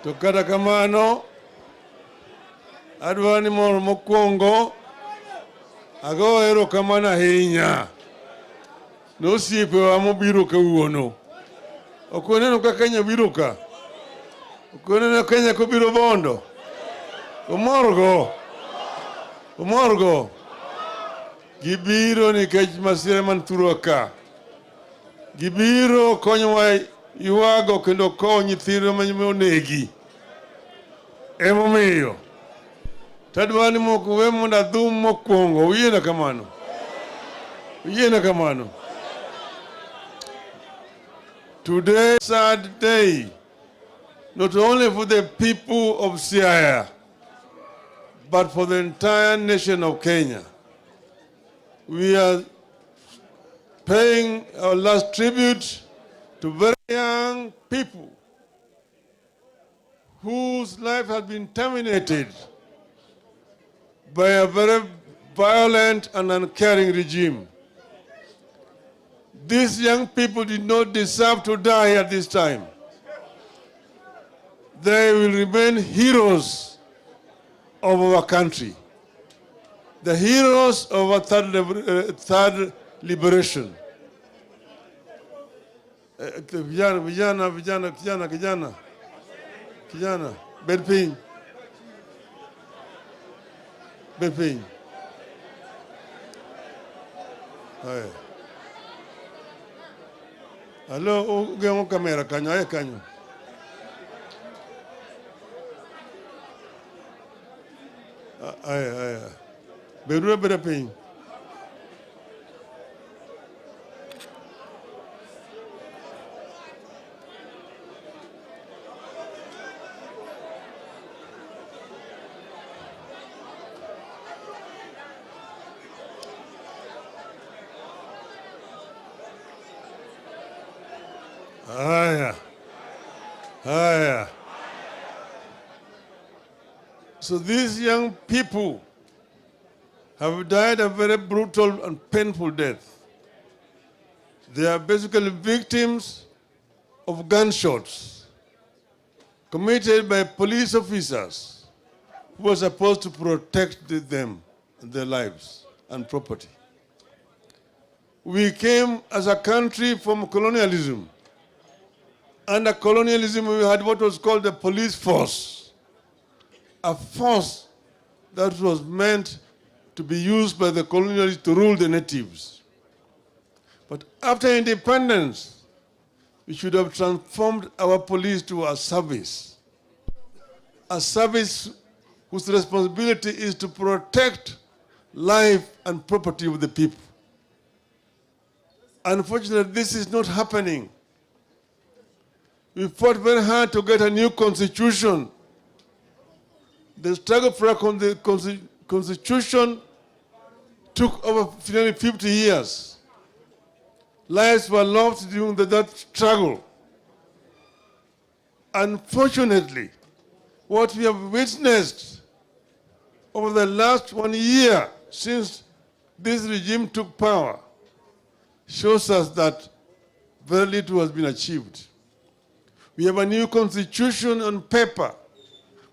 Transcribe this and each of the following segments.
To kata kamano, adwani moro mokwongo, ago erokamano ahinya. Nosiepewa mobiro kawuono. Ok waneno ka Kenya biro ka. Ok waneno Kenya kobiro bondo. Omorgo. Gibiro nikech masira man thurwa ka. Gibiro konyowa ywago kendo kowo nyithindo monegi. Emomiyo. Tadwani moko we mondo adhum mokwongo. Uyiena kamano. Today is a sad day, not only for the people of Siaya, but for the entire nation of Kenya. We are paying our last tribute to very young people whose life has been terminated by a very violent and uncaring regime. These young people did not deserve to die at this time. They will remain heroes of our country, the heroes of our third liberation. Kijana, bedping. Hai. Hello, ugengo kamera kanyo. Ay. Beru bedping. Aya. So these young people have died a very brutal and painful death. They are basically victims of gunshots committed by police officers who were supposed to protect them and their lives and property. We came as a country from colonialism. Under colonialism, we had what was called the police force, a force that was meant to be used by the colonialists to rule the natives. But after independence, we should have transformed our police to a service whose responsibility is to protect life and property of the people. Unfortunately, this is not happening. We fought very hard to get a new constitution. The struggle for a constitution took over nearly 50 years. Lives were lost during that struggle. Unfortunately, what we have witnessed over the last 1 year since this regime took power shows us that very little has been achieved. We have a new constitution on paper,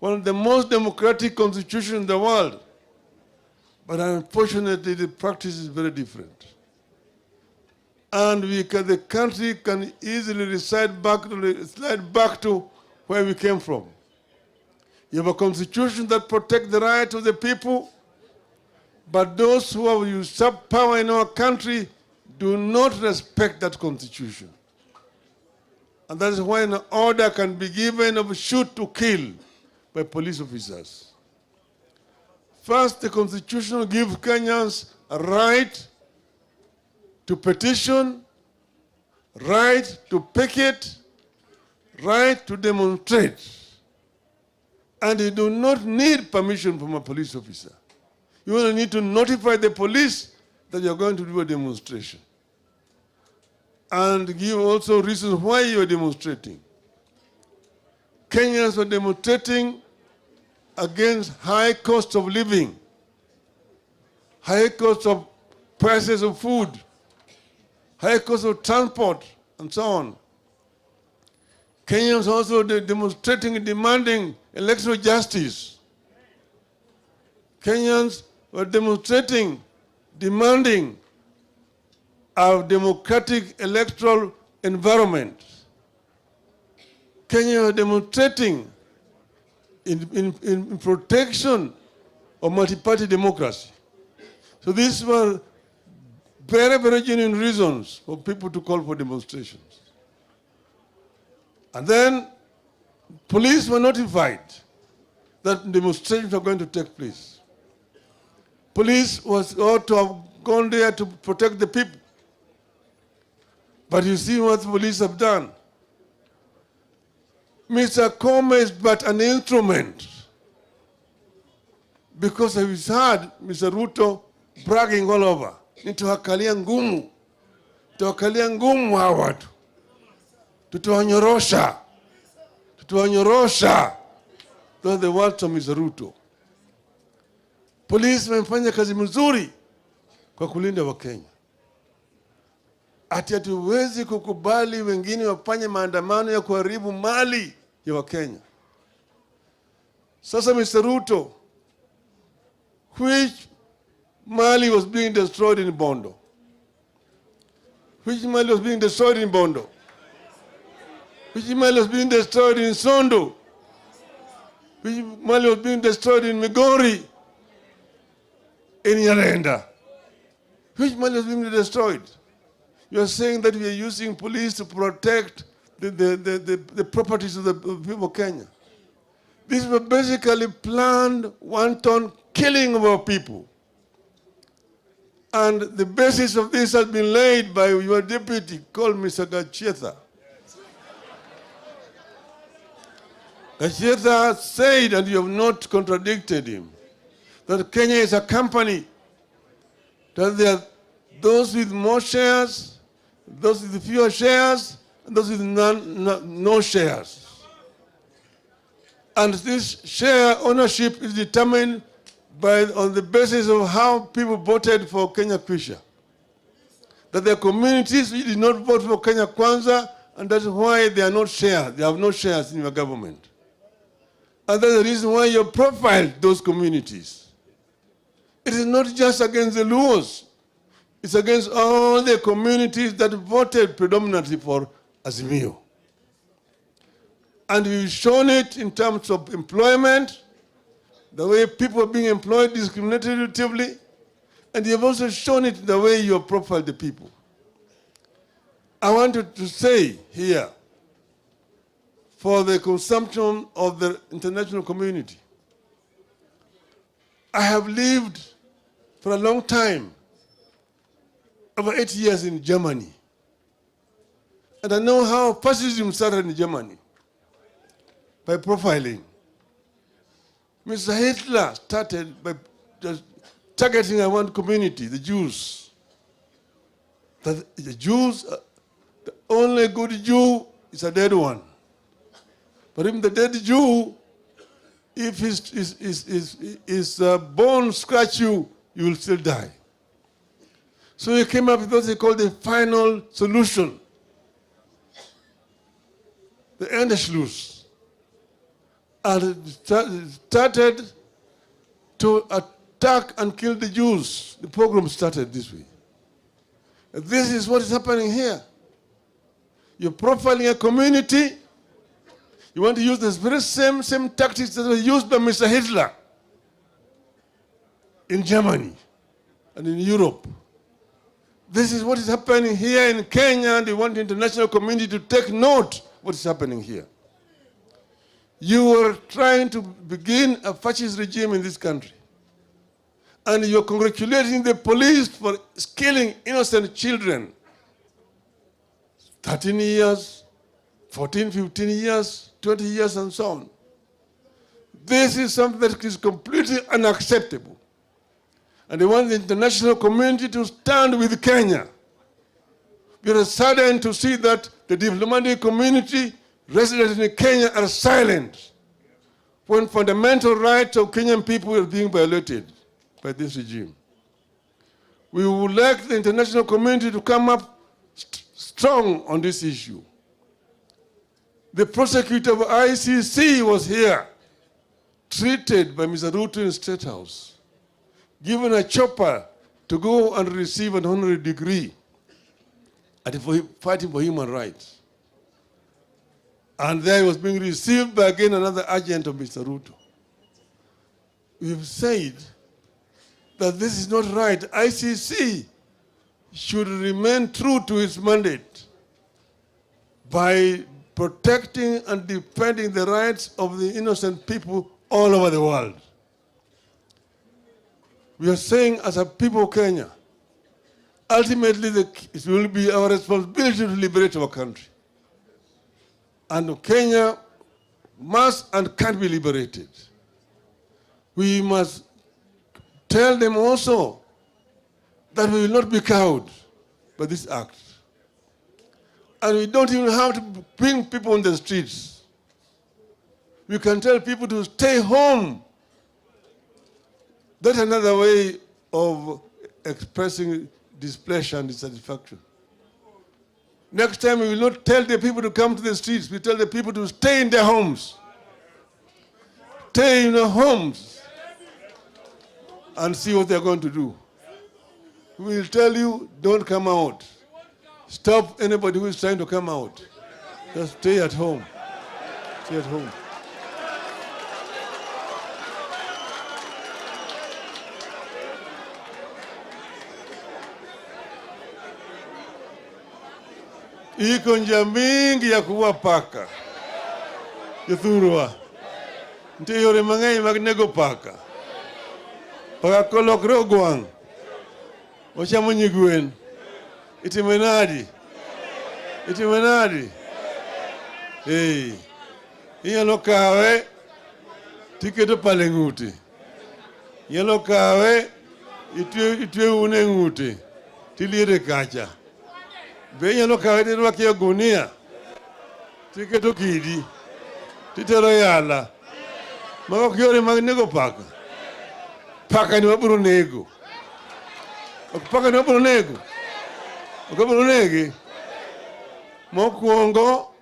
one of the most democratic constitutions in the world. But unfortunately, the practice is very different. And the country can easily slide back to where we came from. You have a constitution that protects the right of the people, but those who have usurped power in our country do not respect that constitution. And that is why an order can be given of shoot to kill by police officers. First, the Constitution gives Kenyans a right to petition, right to picket, right to demonstrate. And you do not need permission from a police officer. You only need to notify the police that you are going to do a demonstration. And give also reasons why you are demonstrating. Kenyans were demonstrating against high cost of living, high cost of prices of food, high cost of transport, and so on. Kenyans also demonstrating and demanding electoral justice. Kenyans were demonstrating, demanding a democratic electoral environment. Kenyans were demonstrating in protection of multi-party democracy. So these were very, very genuine reasons for people to call for demonstrations. And then police were notified that demonstrations were going to take place. Police ought to have gone there to protect the people. But you see what the police have done. Mr. Koome is but an instrument, because we've heard Mr. RUTO bragging all over. Nitawakalia ngumu. Nitawakalia ngumu hawa watu. Tutawanyorosha. Tutawanyorosha. Those are the words of Mr. RUTO. Polisi wamefanya kazi mzuri kwa kulinda Wakenya. Ati hatuwezi kukubali wengine wafanye maandamano ya kuharibu mali ya Wakenya. Sasa Mr. RUTO, which mali was being destroyed in Bondo? Which mali was being destroyed in Bondo? Which mali was being destroyed in Sondo? Which mali was being destroyed in Migori? In Yarenda? Which mali was being destroyed? You are saying that we are using police to protect the properties of the people of Kenya. These were basically planned wanton killing of our people. And the basis of this has been laid by your deputy called Mr. Gachetha. Gachetha said, and you have not contradicted him, that Kenya is a company, that there are those with more shares, those with fewer shares, and those with no shares. And this share ownership is determined on the basis of how people voted for Kenya Kwisha. That there are communities which did not vote for Kenya Kwanza, and that's why they are not shares. They have no shares in your government. And that's the reason why you profiled those communities. It is not just against the Luos. It's against all the communities that voted predominantly for Azimio. And we've shown it in terms of employment, the way people are being employed discriminatively, and you've also shown it in the way you have profiled the people. I wanted to say here, for the consumption of the international community, I have lived for a long time, over 8 years in Germany. And I know how fascism started in Germany, by profiling. Mr. Hitler started by just targeting one community, the Jews. That the Jews, the only good Jew is a dead one. But even the dead Jew, if his bone scratch you, you will still die. So he came up with what they call the final solution, the Endeschluss. And started to attack and kill the Jews. The pogrom started this way. And this is what is happening here. You're profiling a community. You want to use the very same tactics that were used by Mr. Hitler in Germany and in Europe. This is what is happening here in Kenya, and we want the international community to take note of what is happening here. You are trying to begin a fascist regime in this country. And you're congratulating the police for killing innocent children. 13 years, 14, 15 years, 20 years, and so on. This is something that is completely unacceptable. And they want the international community to stand with Kenya. We are saddened to see that the diplomatic community residents in Kenya are silent when fundamental rights of Kenyan people are being violated by this regime. We would like the international community to come up strong on this issue. The prosecutor of ICC was here, treated by Mr. RUTO in State House, given a chopper to go and receive an honorary degree for fighting for human rights. And there he was being received by again another agent of Mr. RUTO. We've said that this is not right. ICC should remain true to its mandate by protecting and defending the rights of the innocent people all over the world. We are saying as a people of Kenya, ultimately it will be our responsibility to liberate our country. And Kenya must and can be liberated. We must tell them also that we will not be cowed by this act. And we don't even have to bring people on the streets. We can tell people to stay home. That's another way of expressing displeasure and dissatisfaction. Next time we will not tell the people to come to the streets. We tell the people to stay in their homes. Stay in their homes and see what they're going to do. We will tell you, don't come out. Stop anybody who is trying to come out. Just stay at home. Stay at home. Iko njia mingi ya kuwa paka. Yuthurwa. Nti yore mang'eny mag nego paka. Paka kolokre ogwang'. Ochamo nyigwen. Itime nadi? Itime nadi? Hey. Inyalo kawe tiketo pale ng'ute. Inyalo kawe itwe une ng'ute. Tiliere kacha. Be inyalo kawe tirwaki e gunia. Tiketo kidi. Titero yala. Mago yore mag nego paka. Paka ni wabiro nego. Paka ni wabiro nego. Ukabiro negi. Mokwongo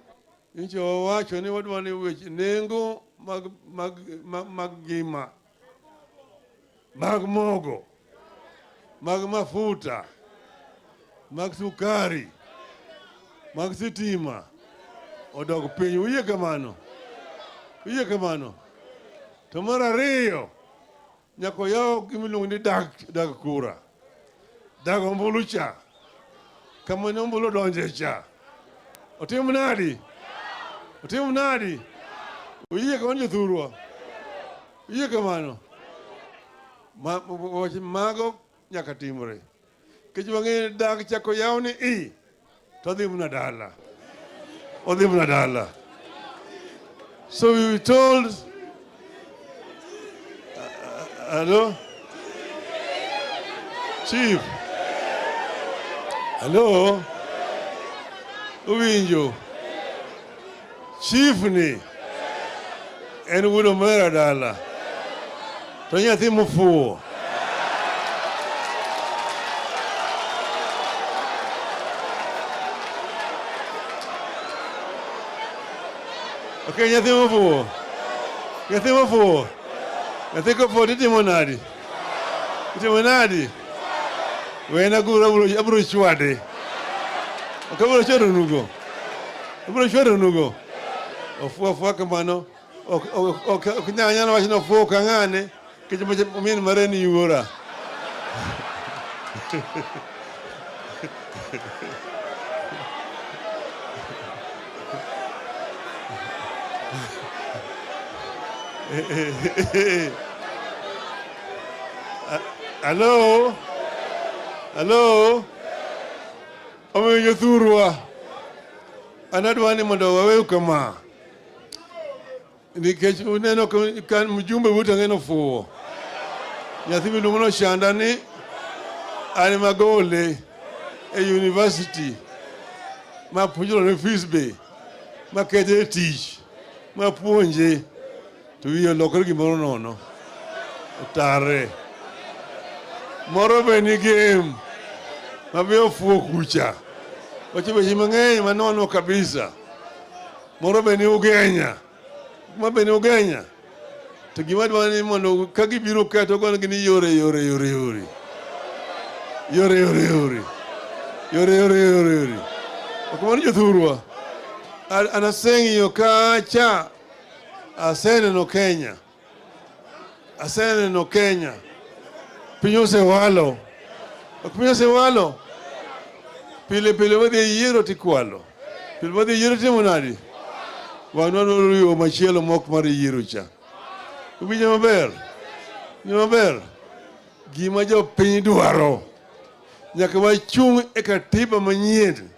incho wacho ni wadwa ni weche nengo mag gima. Mag mogo. Mag mafuta. Mag sukari. Mag sitima. Odog piny. Uyie kamano. Uyie kamano. To mar ariyo, nyako yaw gimiluongo ni dag kura. Dag ombulu cha. Kama ni ombulu donje cha. Otim nadi? Otim nadi? Uyie kamano Yuthurwa. Uyie kamano. Mago nyaka timre. Kech wang'e dag chako yaw ni to odhi mna dala. Odhi mna dala. So we were told, hello? Chief. Hello? Uwinjo. Chief ni. En wudo mera dala. To nyathi mofuo. Okay, nyathi mofuo. Nyathi mofuo. Nyathi kofuo titimo nadi? Titimo nadi? Wena gura aburo chwade. Okaburo chwado nugo. Aburo chwado nugo. Ofuo kamano. Ok nyanya wacho no fuo kang'ane. Kech min mare ni yuora. Hello? Hello? Ome Yuthurwa. Anadwa ni mondo wawe kama. Nikech uneno kan mjumbe wuta ngeno fuo. Nyathi miluongo no shanda ni ani magole e university. Ma puonjro ne fees be. Ma kete tich. Ma puonje. To wiye lokore gimoro nono. Otare. Moro be ni game. Mabe ofuo kucha. Wache weche mang'eny manono kabisa. moro be ni ugenya. Ma be ni ugenya. To gima dwani mondo ka gibiro ka to gon gini yore. Okumani jothurwa. Anaseng'iyo kacha aseneno Kenya. Piny osewalo. Piny osewalo. Pile wadhi yiero tikwalo. Pile wadhi yiero timo nadi. Wanwano yo machielo mok mar yiero cha. Ubinyo maber. Gima jo piny dwaro. Nyaka wachung' e katiba manyien.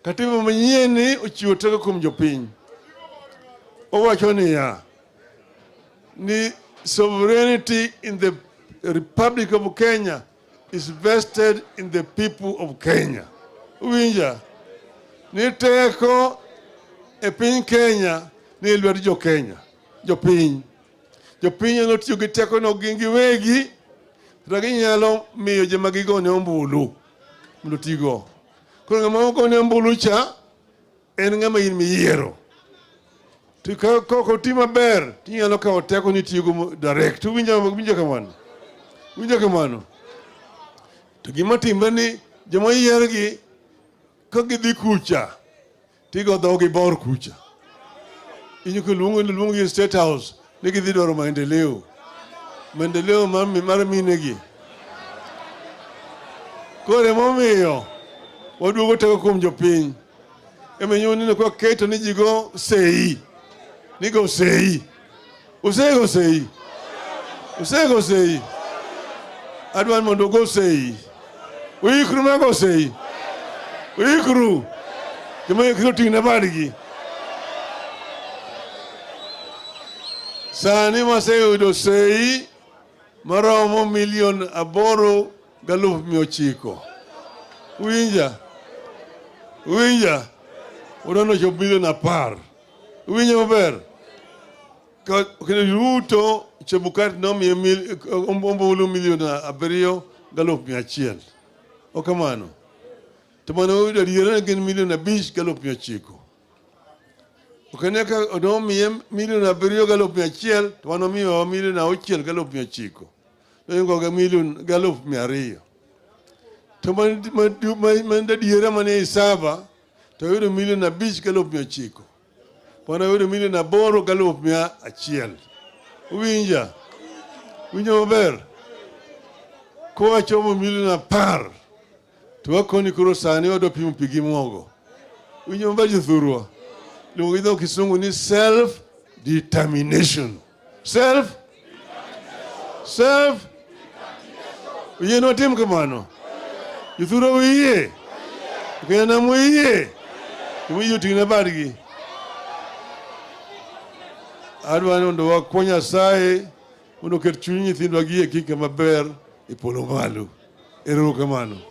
Katiba manyien ni ochiwo teko kuom jopiny. Owacho ni sovereignty in the Republic of Kenya is vested in the people of Kenya. Uwinja? Ni teko e piny Kenya ni lwet jo Kenya. Jopiny no tiyo gi teko no giwegi. Ragi nyalo miyo joma gigone ombulu. Mondo tigo. Koro ng'ama ogone ombulu cha en ng'ama in miyiero. To koko ti maber tinyalo kawo teko ni tiyo direct. Winjo kamano. To gima timbe ni joma yiergi ka gidhi kucha tigo dhogi bor kucha. Inyo ko luongo State House ni gidhi dwaro maendeleo mar minegi. Kore momiyo waduogo teko kuom jopiny. Emenyo nino kwa keto ni jigo sei. Nigo sei. Usego sei. Adwan mondo go sei. Uikru mago sei. Uikru. Jama yikru tingna badgi. Sani waseyudo sei maromo 8,900,000. Uwinja. Urano chop 10,000,000. Uwinja maber. Kene RUTO Chebukati nomiye ombulu 7,100,000. Okamano. To mano uyudo adiera gin 5,900,000. Okaneka onomiye 7,100,000 to mano miyo 6,900,000. Noyingo ga 200,000. To manda diera mane isaba to yudo 5,900,000. Pona yudo 8,100,000. Uwinja maber. Kwa chomo 10,000,000. To wakoni kuro sani wado pimo pigi mogo. Uwinja maber jothurwa. Lungo idho kisungu ni self-determination. Uye no tim kamano. Jothurwa uye. Kaya na muye. Uye tingna badgi. Adwani mondo wakwa Nyasaye mondo ket chuny nyithindwa gi e kika maber e polo malo. Erokamano.